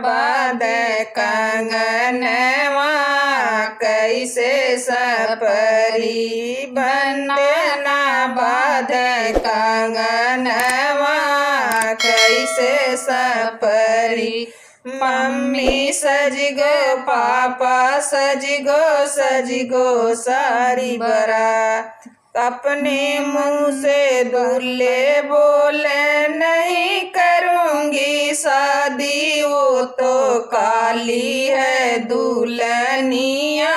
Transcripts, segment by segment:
बाधे कंगनवा कैसे सपरी बंधना बाधे कंगनवा कैसे सपरी। मम्मी सज गो पापा सज गो सारी बारात अपने मुँह से दूल्हे बोले नहीं करूँगी शादी वो तो काली है दुल्हनिया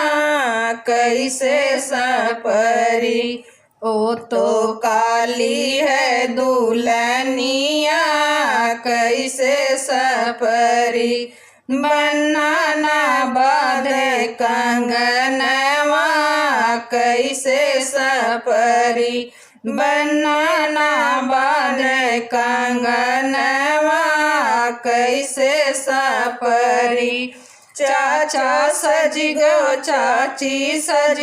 कैसे सपरी। ओ तो काली है दुल्हनिया कैसे सपरी। बनाना बाधे कंगनवा कैसे सपरी। बनाना बाधे कंगनवा कैसे सपरी। चाचा सज गो चाची सज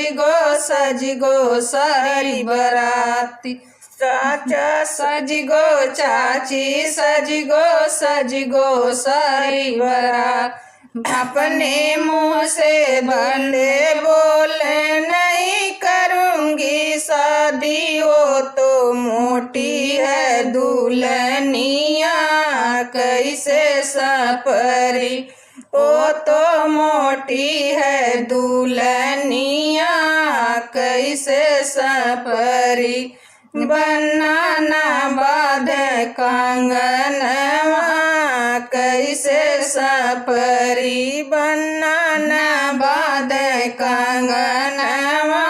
गो सारी बाराती। चाचा सज गो चाची सज गो सारी बारात अपने मुँह से बंदे बोले नहीं करूँगी शादी वो तो मोटी है दुल्हनिया कैसे सपरी। वो तो मोटी है दुल्हनिया कैसे सपरी। बनाना बाधे कंगनवा कैसे सपरी। बनाना बाधे कंगनवा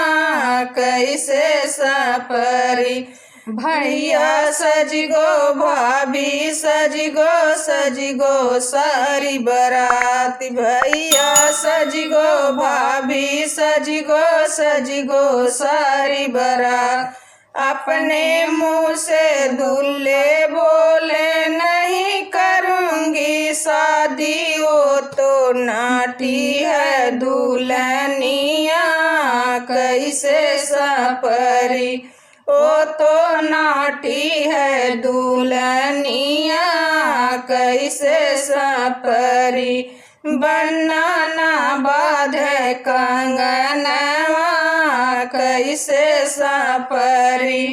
कैसे सपरी। भैया सज गो भाभी सज गो सारी बारात। भैया सज गो भाभी सज गो सारी बारात अपने मुँह से दूल्हे बोले नहीं करूँगी शादी वो तो नाटी है दुल्हनिया कैसे सपरी। वो तो नाटी है दुल्हनिया कैसे सपरी। बनाना बाधे कंगनवा कैसे सपरी।